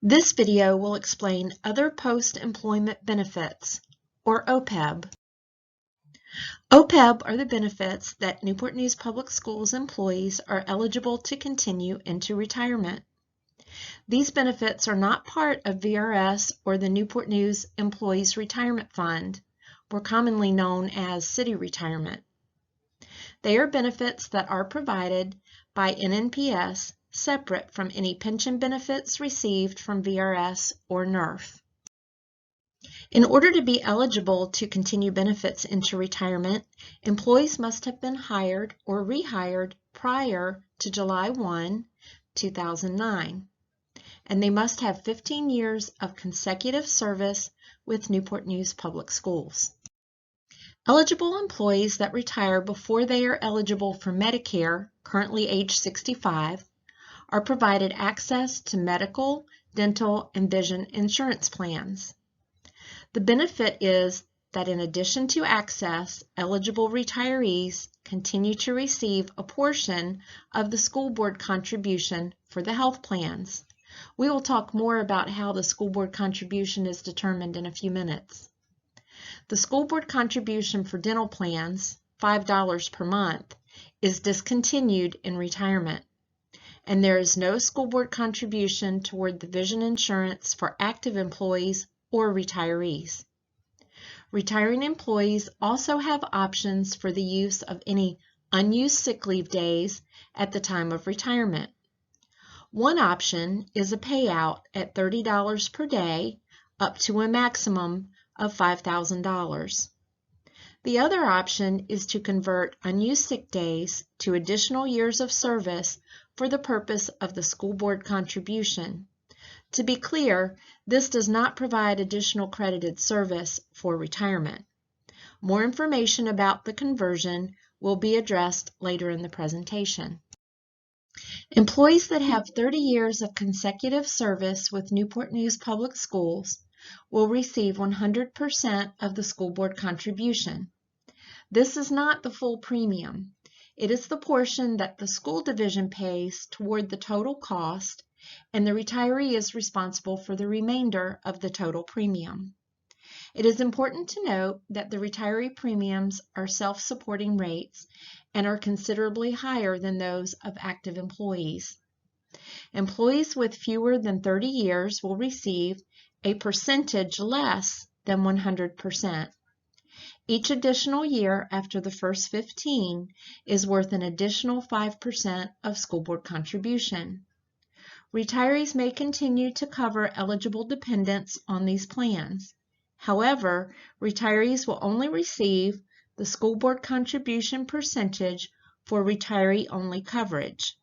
This video will explain other post-employment benefits, or OPEB. OPEB are the benefits that Newport News Public Schools employees are eligible to continue into retirement. These benefits are not part of VRS or the Newport News Employees Retirement Fund, more commonly known as City Retirement. They are benefits that are provided by NNPS separate from any pension benefits received from VRS or NERF. In order to be eligible to continue benefits into retirement, employees must have been hired or rehired prior to July 1, 2009, and they must have 15 years of consecutive service with Newport News Public Schools. Eligible employees that retire before they are eligible for Medicare, currently age 65, are provided access to medical, dental, and vision insurance plans. The benefit is that in addition to access, eligible retirees continue to receive a portion of the school board contribution for the health plans. We will talk more about how the school board contribution is determined in a few minutes. The school board contribution for dental plans, $5 per month, is discontinued in retirement, and there is no school board contribution toward the vision insurance for active employees or retirees. Retiring employees also have options for the use of any unused sick leave days at the time of retirement. One option is a payout at $30 per day up to a maximum of $5,000. The other option is to convert unused sick days to additional years of service for the purpose of the school board contribution. To be clear, this does not provide additional credited service for retirement. More information about the conversion will be addressed later in the presentation. Employees that have 30 years of consecutive service with Newport News Public Schools will receive 100% of the school board contribution. This is not the full premium. It is the portion that the school division pays toward the total cost, and the retiree is responsible for the remainder of the total premium. It is important to note that the retiree premiums are self-supporting rates and are considerably higher than those of active employees. Employees with fewer than 30 years will receive a percentage less than 100%. Each additional year after the first 15 is worth an additional 5% of school board contribution. Retirees may continue to cover eligible dependents on these plans. However, retirees will only receive the school board contribution percentage for retiree-only coverage.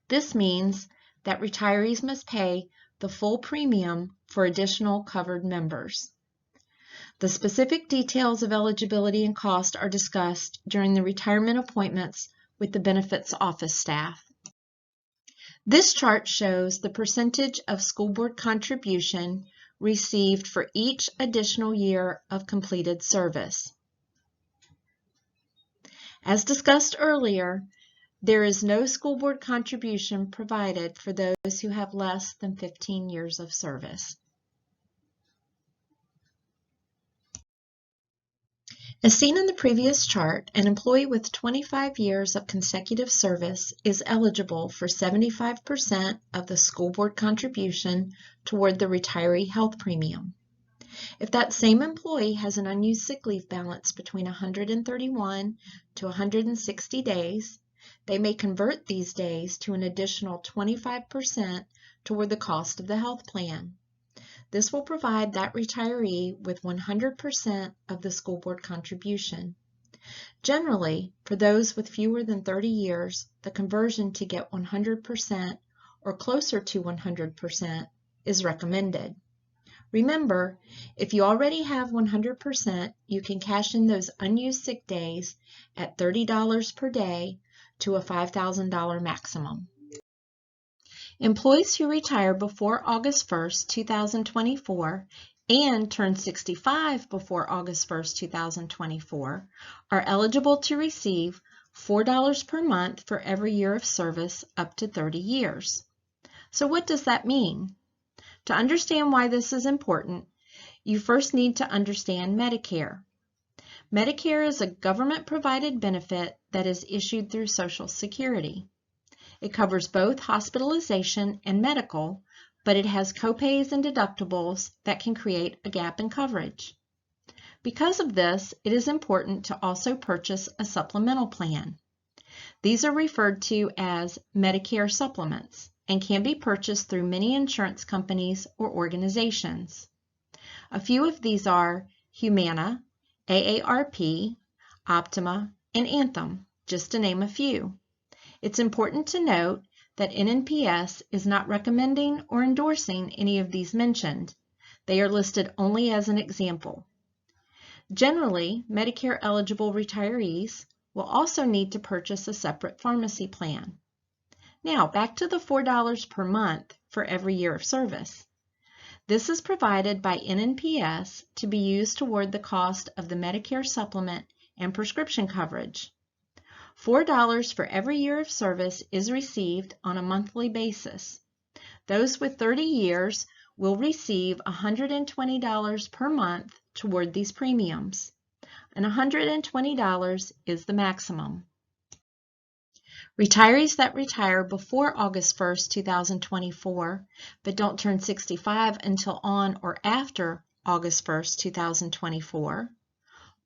This means that retirees must pay the full premium for additional covered members. The specific details of eligibility and cost are discussed during the retirement appointments with the benefits office staff. This chart shows the percentage of school board contribution received for each additional year of completed service. As discussed earlier, there is no school board contribution provided for those who have less than 15 years of service. As seen in the previous chart, an employee with 25 years of consecutive service is eligible for 75% of the school board contribution toward the retiree health premium. If that same employee has an unused sick leave balance between 131 to 160 days, they may convert these days to an additional 25% toward the cost of the health plan. This will provide that retiree with 100% of the school board contribution. Generally, for those with fewer than 30 years, the conversion to get 100% or closer to 100% is recommended. Remember, if you already have 100%, you can cash in those unused sick days at $30 per day to a $5,000 maximum. Employees who retire before August 1, 2024 and turn 65 before August 1, 2024 are eligible to receive $4 per month for every year of service up to 30 years. So what does that mean? To understand why this is important, you first need to understand Medicare. Medicare is a government-provided benefit that is issued through Social Security. It covers both hospitalization and medical, but it has copays and deductibles that can create a gap in coverage. Because of this, it is important to also purchase a supplemental plan. These are referred to as Medicare supplements and can be purchased through many insurance companies or organizations. A few of these are Humana, AARP, Optima, and Anthem, just to name a few. It's important to note that NNPS is not recommending or endorsing any of these mentioned. They are listed only as an example. Generally, Medicare-eligible retirees will also need to purchase a separate pharmacy plan. Now, back to the $4 per month for every year of service. This is provided by NNPS to be used toward the cost of the Medicare supplement and prescription coverage. $4 for every year of service is received on a monthly basis. Those with 30 years will receive $120 per month toward these premiums, and $120 is the maximum. Retirees that retire before August 1st, 2024, but don't turn 65 until on or after August 1st, 2024,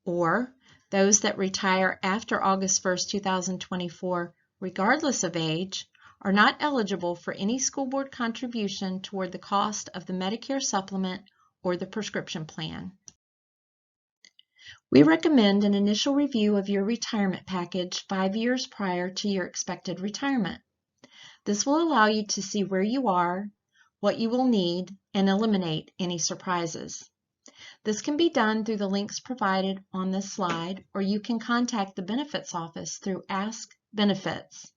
or those that retire after August 1st, 2024, regardless of age, are not eligible for any school board contribution toward the cost of the Medicare supplement or the prescription plan. We recommend an initial review of your retirement package 5 years prior to your expected retirement. This will allow you to see where you are, what you will need, and eliminate any surprises. This can be done through the links provided on this slide, or you can contact the Benefits Office through Ask Benefits.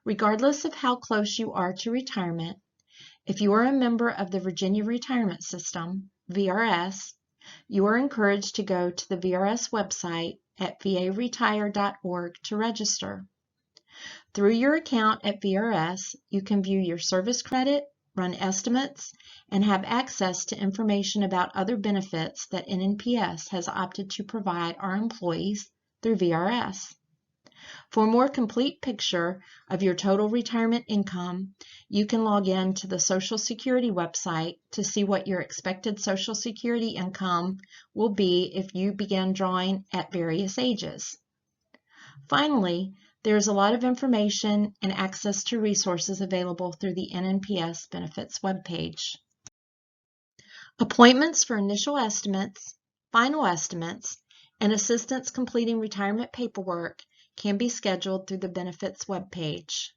Regardless of how close you are to retirement, if you are a member of the Virginia Retirement System, VRS, you are encouraged to go to the VRS website at varetire.org to register. Through your account at VRS, you can view your service credit, run estimates, and have access to information about other benefits that NNPS has opted to provide our employees through VRS. For a more complete picture of your total retirement income, you can log in to the Social Security website to see what your expected Social Security income will be if you begin drawing at various ages. Finally, there is a lot of information and access to resources available through the NNPS Benefits webpage. Appointments for initial estimates, final estimates, and assistance completing retirement paperwork can be scheduled through the Benefits webpage.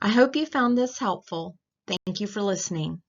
I hope you found this helpful. Thank you for listening.